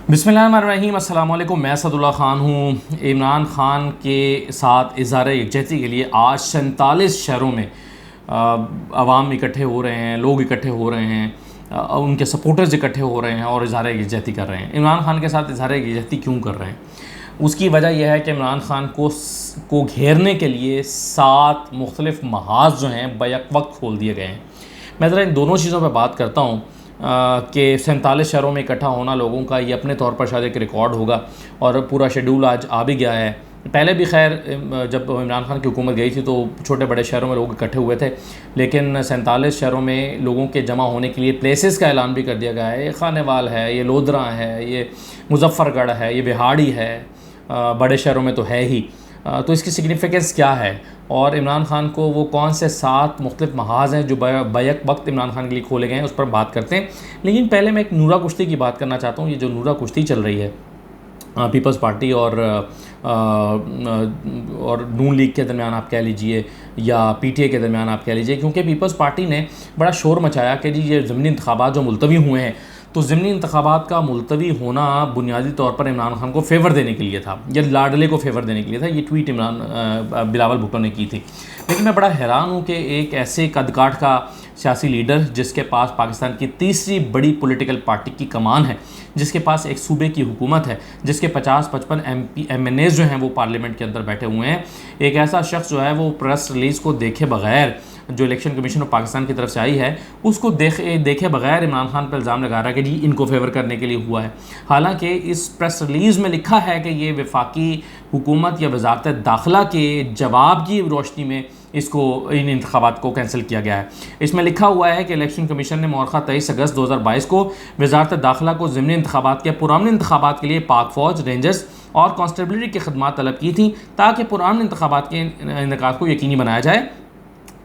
बिस्मिल्लाहिर्रहमानिर्रहीम, अस्सलाम वालेकुम। मैं असदुल्ला ख़ान हूँ। इमरान ख़ान के साथ इज़हार यकजहती के लिए आज 47 शहरों में अवाम इकट्ठे हो रहे हैं, लोग इकट्ठे हो रहे हैं, उनके सपोर्टर्स इकट्ठे हो रहे हैं और इज़हार यकजहती कर रहे हैं। इमरान ख़ान के साथ इज़हार यकजहती क्यों कर रहे हैं? उसकी वजह यह है कि इमरान ख़ान को घेरने के लिए 7 मुख्तलिफ़ महाज़ जो हैं बैक वक्त खोल दिए गए हैं। मैं ज़रा इन दोनों चीज़ों पर बात करता हूँ कि 47 शहरों में इकट्ठा होना लोगों का ये अपने तौर पर शायद एक रिकॉर्ड होगा और पूरा शेड्यूल आज आ भी गया है। पहले भी खैर जब इमरान ख़ान की हुकूमत गई थी तो छोटे बड़े शहरों में लोग इकट्ठे हुए थे, लेकिन 47 शहरों में लोगों के जमा होने के लिए प्लेसेस का ऐलान भी कर दिया गया है। ये खानेवाल है, ये लोधरा है, ये मुजफ्फ़रगढ़ है, ये बिहाड़ी है, बड़े शहरों में तो है ही। तो इसकी सिग्निफिकेंस क्या है और इमरान ख़ान को वो कौन से 7 मुख्तलिफ महाज़ हैं जो बैक वक्त इमरान ख़ान के लिए खोले गए हैं, उस पर बात करते हैं। लेकिन पहले मैं एक नूरा कुश्ती की बात करना चाहता हूँ। ये जो नूरा कुश्ती चल रही है पीपल्स पार्टी और नून लीग के दरमियान आप कह लीजिए या पीटीए के दरमियान आप कह लीजिए, क्योंकि पीपल्स पार्टी ने बड़ा शोर मचाया कि जी ये ज़मीनी इंतखाबात जो मुलतवी हुए हैं, तो ज़मीनी इंतखाबात का मुलतवी होना बुनियादी तौर पर इमरान ख़ान को फेवर देने के लिए था या लाडले को फेवर देने के लिए था। ये ट्वीट बिलावल भुट्टो ने की थी। लेकिन मैं बड़ा हैरान हूँ कि एक ऐसे कदकाठ का सियासी लीडर जिसके पास पाकिस्तान की तीसरी बड़ी पॉलिटिकल पार्टी की कमान है, जिसके पास एक सूबे की हुकूमत है, जिसके 50-55 MNAs जो हैं वो पार्लियामेंट के अंदर बैठे हुए हैं, एक ऐसा शख्स जो है वो प्रेस रिलीज़ को देखे बगैर, जो इलेक्शन कमीशन ऑफ पाकिस्तान की तरफ से आई है उसको देखे बगैर इमरान ख़ान पर इल्ज़ाम लगा रहा है कि जी इनको फेवर करने के लिए हुआ है। हालांकि इस प्रेस रिलीज़ में लिखा है कि ये वफाकी हुकूमत या वजारत दाखिला के जवाब की रोशनी में इसको इन इंतखाबात को कैंसिल किया गया है। इसमें लिखा हुआ है कि इलेक्शन कमीशन ने मौखा 23 अगस्त 2022 को वजारत दाखिला को ज़मीनी इंतखाबात के पुराने इंतखाबात के लिए पाक फ़ौज, रेंजर्स और कांस्टेबलरी की खदमात तलब की थी ताकि पुराने इंतखाबात के इनेकाद को यकीनी बनाया जाए।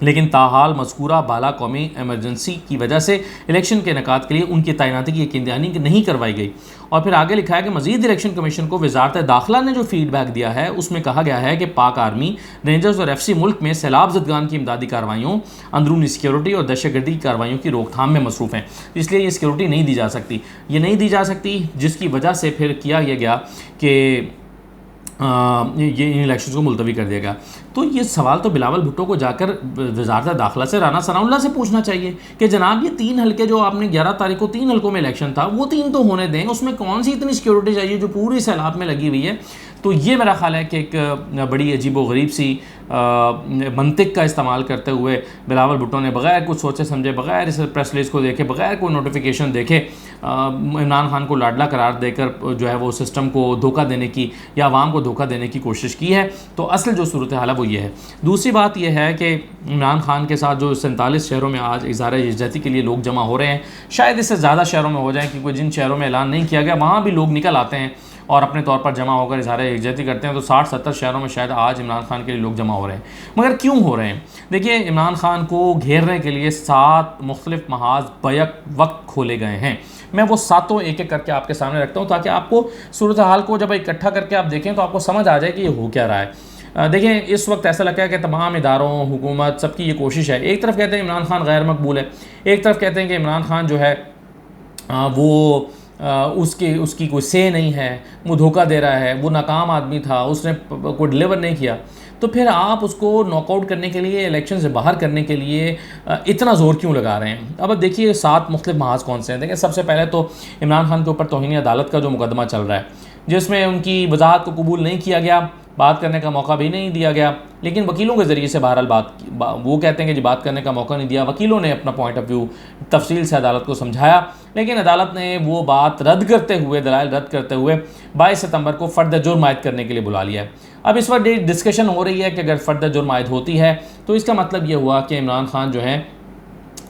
लेकिन ताहाल मज़कूरा बाला कौमी एमरजेंसी की वजह से इलेक्शन के इनेकाद के लिए उनकी तैनाती की यकीनदहानी नहीं करवाई गई। और फिर आगे लिखा है कि मज़ीद इलेक्शन कमीशन को वजारत दाखिला ने जो फीडबैक दिया है उसमें कहा गया है कि पाक आर्मी, रेंजर्स और FC मुल्क में सैलाब ज़दगान की इमदादी कार्रवाइयों, अंदरूनी सिक्योरिटी और दहशतगर्दी की कार्रवाइयों की रोकथाम में मसरूफ़ हैं, इसलिए ये सिक्योरिटी नहीं दी जा सकती। ये नहीं दी जा सकती जिसकी वजह से फिर किया यह गया कि ये इन इलेक्शन को मुलतवी कर दिया गया। तो ये सवाल तो बिलावल भुट्टो को जाकर वजारत दाखिला से, राना सनाउल्लाह से पूछना चाहिए कि जनाब ये 3 हल्के जो आपने 11 तारीख को 3 हल्कों में इलेक्शन था वो 3 तो होने दें, उसमें कौन सी इतनी सिक्योरिटी चाहिए जो पूरी सैलाब में लगी हुई है। तो ये मेरा ख्याल है कि एक बड़ी अजीब व गरीब सी मंतिक का इस्तेमाल करते हुए बिलावल भुट्टो ने बग़ैर कुछ सोचे समझे, बग़ैर इस प्रेस रिलीज़ को देखे, बग़ैर कोई नोटिफिकेशन देखे इमरान ख़ान को लाडला करार देकर जो है वो सिस्टम को धोखा देने की या आवाम को धोखा देने की कोशिश की है। तो असल जो सूरत हाल है वो ये है। दूसरी बात यह है कि इमरान ख़ान के साथ जो 47 शहरों में आज इज़हार यकजहती के लिए लोग जमा हो रहे हैं, शायद इससे ज़्यादा शहरों में हो जाए, क्योंकि जिन शहरों में ऐलान नहीं किया गया वहाँ भी लोग निकल आते हैं और अपने तौर पर जमा होकर इज़हार यकजहती करते हैं। तो 60-70 शहरों में शायद आज इमरान ख़ान के लिए लोग जमा हो रहे हैं। मगर क्यों हो रहे हैं? देखिए, इमरान ख़ान को घेरने के लिए 7 मुख्तलिफ महाज़ बैक वक्त खोले गए हैं। मैं वो 7 एक एक करके आपके सामने रखता हूँ ताकि आपको सूरत हाल को जब इकट्ठा करके आप देखें तो आपको समझ आ जाए कि ये हो क्या रहा है। देखें, इस वक्त ऐसा लगता है कि तमाम इदारों, हुकूमत, सबकी ये कोशिश है। एक तरफ कहते हैं इमरान ख़ान गैर मकबूल है, एक तरफ कहते हैं कि इमरान ख़ान जो है वो उसकी कोई से नहीं है, वो धोखा दे रहा है, वो नाकाम आदमी था, उसने कोई डिलीवर नहीं किया। तो फिर आप उसको नॉकआउट करने के लिए, इलेक्शन से बाहर करने के लिए इतना ज़ोर क्यों लगा रहे हैं? अब देखिए 7 मुख्तलिफ महाज़ कौन से हैं। देखिए, सबसे पहले तो इमरान ख़ान के ऊपर तौहीन अदालत का जो मुकदमा चल रहा है, जिसमें उनकी वजाहत को कबूल नहीं किया गया, बात करने का मौका भी नहीं दिया गया, लेकिन वकीलों के ज़रिए से बहरहाल वो कहते हैं कि जी बात करने का मौका नहीं दिया। वकीलों ने अपना पॉइंट ऑफ व्यू तफसील से अदालत को समझाया, लेकिन अदालत ने वो बात रद्द करते हुए, दलाइल रद्द करते हुए 22 सितंबर को फ़र्द जुर्म आयद करने के लिए बुला लिया है। अब इस वक्त डिस्कशन हो रही है कि अगर फ़र्द जुर्म आयद होती है तो इसका मतलब ये हुआ कि इमरान ख़ान जो है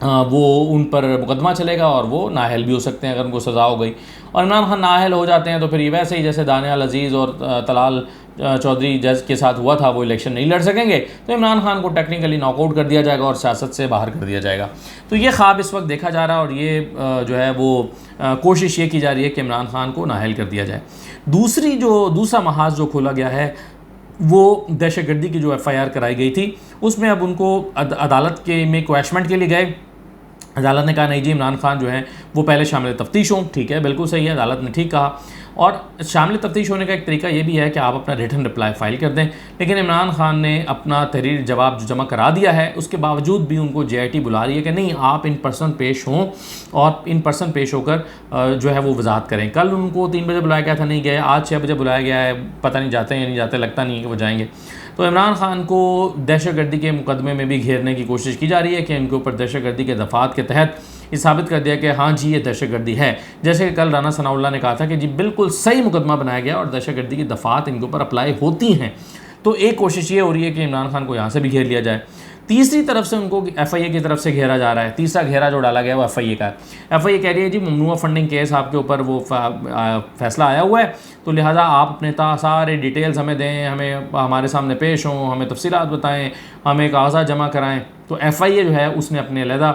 वो उन पर मुकदमा चलेगा और वो नाअहल भी हो सकते हैं अगर उनको सज़ा हो गई। और इमरान ख़ान नाअहल हो जाते हैं तो फिर ये वैसे ही जैसे दानियाल अजीज़ और तलाल चौधरी जज के साथ हुआ था, वो इलेक्शन नहीं लड़ सकेंगे, तो इमरान ख़ान को टेक्निकली नॉकआउट कर दिया जाएगा और सियासत से बाहर कर दिया जाएगा। तो ये ख्वाब इस वक्त देखा जा रहा है और ये जो है वो कोशिश ये की जा रही है कि इमरान ख़ान को नाअहल कर दिया जाए। दूसरा महाज जो खोला गया है वो दहशतगर्दी की जो FIR कराई गई थी, उसमें अब उनको अदालत में क्वैशमेंट के लिए गए। अदालत ने कहा नहीं जी, इमरान ख़ान जो है वो पहले शामिल तफ्तीश हों। ठीक है, बिल्कुल सही है, अदालत ने ठीक कहा। और शामिल तफ्तीश होने का एक तरीका ये भी है कि आप अपना रिटन रिप्लाई फ़ाइल कर दें, लेकिन इमरान खान ने अपना तहरीर जवाब जो जमा करा दिया है उसके बावजूद भी उनको JIT बुला रही है कि नहीं, आप इन पर्सन पेश हों और इन पर्सन पेश होकर जो है वो वजाहत करें। कल उनको 3 बजे बुलाया गया था, नहीं गए। आज 6 बजे बुलाया गया है, पता नहीं जाते हैं या नहीं जाते, लगता नहीं है कि वो जाएंगे। तो इमरान खान को दहशतगर्दी के मुकदमे में भी घेरने की कोशिश की जा रही है कि इनके ऊपर दहशतगर्दी के दफ़ात के तहत ये साबित कर दिया कि हाँ जी ये दहशतगर्दी है। जैसे कि कल राना सनाउल्लाह ने कहा था कि जी बिल्कुल सही मुकदमा बनाया गया और दहशतगर्दी की दफ़ात इनके ऊपर अप्लाई होती हैं। तो एक कोशिश ये हो रही है कि इमरान खान को यहाँ से भी घेर लिया जाए। तीसरी तरफ से उनको FIA की तरफ से घेरा जा रहा है। तीसरा घेरा जो डाला गया वो FIA का है। FIA कह रही है जी ममनुआ फंडिंग केस आपके ऊपर वो फैसला आया हुआ है, तो लिहाजा आप अपने सारे डिटेल्स हमें दें, हमें हमारे सामने पेश हों, हमें तफसीलात बताएं, हमें कागजात जमा कराएं। तो FIA जो है उसने अपने अलहदा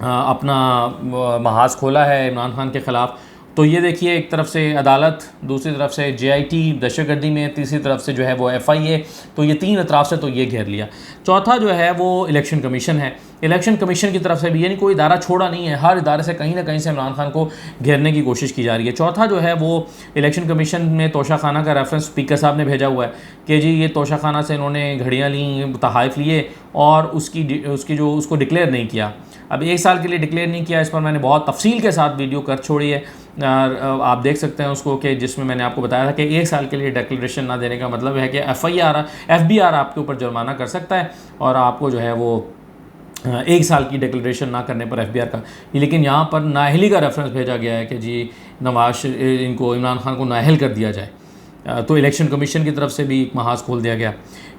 अपना महाज खोला है इमरान खान के ख़िलाफ़। तो ये देखिए, एक तरफ से अदालत, दूसरी तरफ से JIT दहशतगर्दी में, तीसरी तरफ से जो है वो FIA। तो ये 3 अतराफ से तो ये घेर लिया। चौथा जो है वो इलेक्शन कमीशन है। इलेक्शन कमीशन की तरफ से भी, यानी कोई इदारा छोड़ा नहीं है, हर इदारे से कहीं ना कहीं से इमरान खान को घेरने की कोशिश की जा रही है। चौथा जो है वो इलेक्शन कमीशन में तोशा खाना का रेफरेंस स्पीकर साहब ने भेजा हुआ है कि जी ये तोशा खाना से इन्होंने घड़ियाँ ली, तहाइफ लिए और उसकी जो उसको डिक्लेयर नहीं किया। अब 1 साल के लिए डिक्लेयर नहीं किया, इस पर मैंने बहुत तफसील के साथ वीडियो कर छोड़ी है, आप देख सकते हैं उसको, कि जिसमें मैंने आपको बताया था कि 1 साल के लिए डिक्लेरेशन ना देने का मतलब है कि FBR आपके ऊपर जुर्माना कर सकता है और आपको जो है वो 1 साल की डिक्लेरेशन ना करने पर FBR का। लेकिन यहाँ पर नाअहली का रेफरेंस भेजा गया है कि जी इमरान खान को नाअहल कर दिया जाए। तो इलेक्शन कमीशन की तरफ से भी एक महाज खोल दिया गया।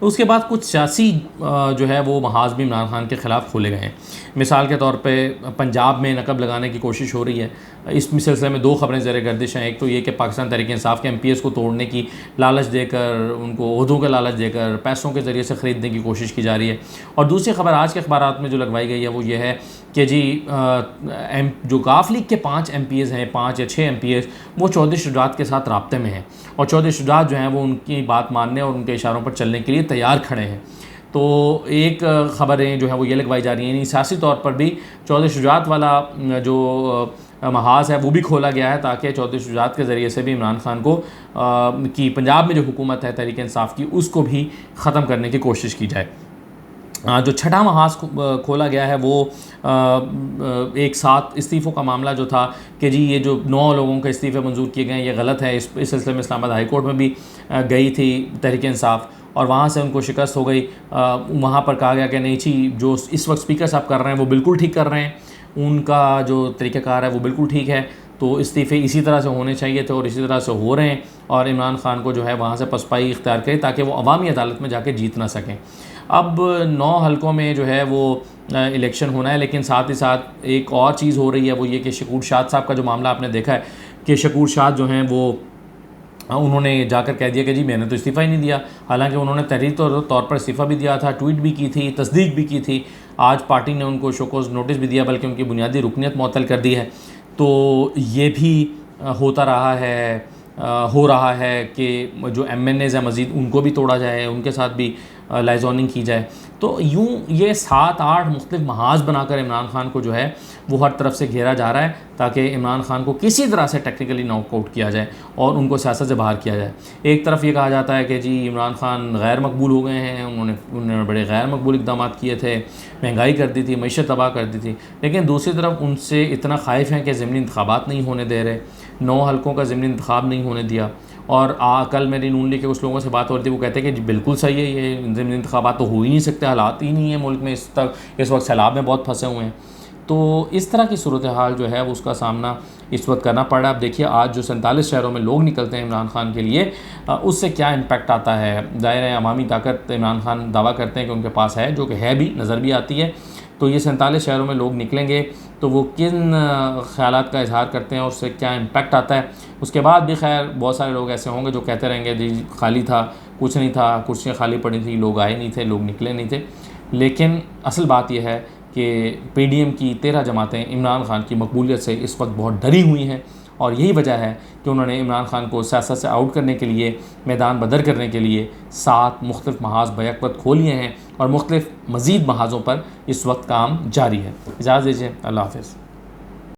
उसके बाद कुछ सियासी जो है वो महाज भी इमरान खान के ख़िलाफ़ खोले गए हैं। मिसाल के तौर पे पंजाब में नकब लगाने की कोशिश हो रही है। इस सिलसिले में 2 खबरें ज़र गर्दिश हैं। एक तो ये कि पाकिस्तान तहरीक इंसाफ के MPs को तोड़ने की लालच देकर, उनको ओहदों के लालच देकर, पैसों के ज़रिए से ख़रीदने की कोशिश की जा रही है। और दूसरी खबर आज के अखबारात में जो लगवाई गई है वो ये है कि जी जो गाफ लीग के 5 MPs हैं, 5 या 6 MPs, वो चौधरी शुजात के साथ राब्ते में हैं और चौधरी शुजात जो हैं वो उनकी बात मानने और उनके इशारों पर चलने के लिए तैयार खड़े हैं। तो एक ख़बरें जो है वो ये लगवाई जा रही हैं, सियासी तौर पर भी चौधरी शुजात वाला जो महाज है वो भी खोला गया है ताकि चौधरी शुजात के ज़रिए से भी इमरान खान को की पंजाब में जो हुकूमत है तहरीक इंसाफ की, उसको भी ख़त्म करने की कोशिश की जाए। जो छठा महाज खोला गया है वो एक साथ इस्तीफ़ों का मामला जो था कि जी ये जो 9 लोगों के इस्तीफ़े मंजूर किए गए हैं ये गलत है। इस सिलसिले में इस्लामाबाद हाई कोर्ट में भी गई थी तहरीक इंसाफ और वहाँ से उनको शिकस्त हो गई। वहाँ पर कहा गया कि नहीं जी, जो इस वक्त स्पीकर साहब कर रहे हैं वो बिल्कुल ठीक कर रहे हैं, उनका जो तरीक़ाकार है वो बिल्कुल ठीक है, तो इस्तीफ़े इसी तरह से होने चाहिए थे और इसी तरह से हो रहे हैं और इमरान खान को जो है वहाँ से पसपाई इख्तियार करें ताकि वो अवामी अदालत में जाके जीत ना सकें। अब 9 हलकों में जो है वो इलेक्शन होना है, लेकिन साथ ही साथ एक और चीज़ हो रही है, वो ये कि शकूर शाद साहब का जो मामला आपने देखा है कि शकूर शाद जो हैं वो उन्होंने जाकर कह दिया कि जी मैंने तो इस्तीफ़ा ही नहीं दिया। हालांकि उन्होंने तहरीर तौर पर इस्तीफ़ा भी दिया था, ट्वीट भी की थी, तस्दीक भी की थी। आज पार्टी ने उनको शोकॉज नोटिस भी दिया, बल्कि उनकी बुनियादी रुकनियत मुअत्तल कर दी है। तो ये भी हो रहा है कि जो MNAs हैं मज़ीद उनको भी तोड़ा जाए, उनके साथ भी लाइजॉनिंग की जाए। तो यूँ ये 7-8 मुख्तलिफ महाज बनाकर इमरान खान को जो है वो हर तरफ से घेरा जा रहा है ताकि इमरान खान को किसी तरह से टेक्निकली नॉकआउट किया जाए और उनको सियासत से बाहर किया जाए। एक तरफ ये कहा जाता है कि जी इमरान खान गैर मकबूल हो गए हैं, उन्होंने बड़े गैर मकबूल इक़दाम किए थे, महंगाई कर दी थी, मईशत तबाह कर दी थी। लेकिन दूसरी तरफ उनसे इतना ख़ाइफ़ हैं कि ज़िमनी इंतखाबात नहीं होने दे रहे, 9 हलकों का ज़िमनी इंतखाब नहीं होने दिया। और कल मेरी नून लीग के कुछ लोगों से बात हो रही थी, वो कहते हैं कि बिल्कुल सही है, ये ज़िमनी इंतखाबात तो हो ही नहीं सकते, हालात ही नहीं है मुल्क में इस वक्त सैलाब में बहुत फंसे हुए हैं। तो इस तरह की सूरत हाल जो है वो उसका सामना इस वक्त करना पड़ रहा है। अब देखिए आज जो 47 शहरों में लोग निकलते हैं इमरान खान के लिए, उससे क्या इम्पैक्ट आता है। ज़ाहिर है अवामी ताकत इमरान खान दावा करते हैं कि उनके पास है, जो कि है भी, नज़र भी आती है। तो ये 47 शहरों में लोग निकलेंगे तो वो किन ख़यालात का इजहार करते हैं और उससे क्या इम्पैक्ट आता है। उसके बाद भी खैर बहुत सारे लोग ऐसे होंगे जो कहते रहेंगे जी खाली था, कुछ नहीं था, कुर्सियाँ खाली पड़ी थी, लोग आए नहीं थे, लोग निकले नहीं थे। लेकिन असल बात यह है कि PDM की 13 जमातें इमरान खान की मकबूलियत से इस वक्त बहुत डरी हुई हैं और यही वजह है कि उन्होंने इमरान खान को सियासत से आउट करने के लिए, मैदान बदर करने के लिए 7 मुख्तलिफ महाज बैक वक्त खोल लिए हैं और मुख्तलिफ मज़ीद महाज़ों पर इस वक्त काम जारी है। इजाज़त दीजिए, अल्लाह हाफ़िज़।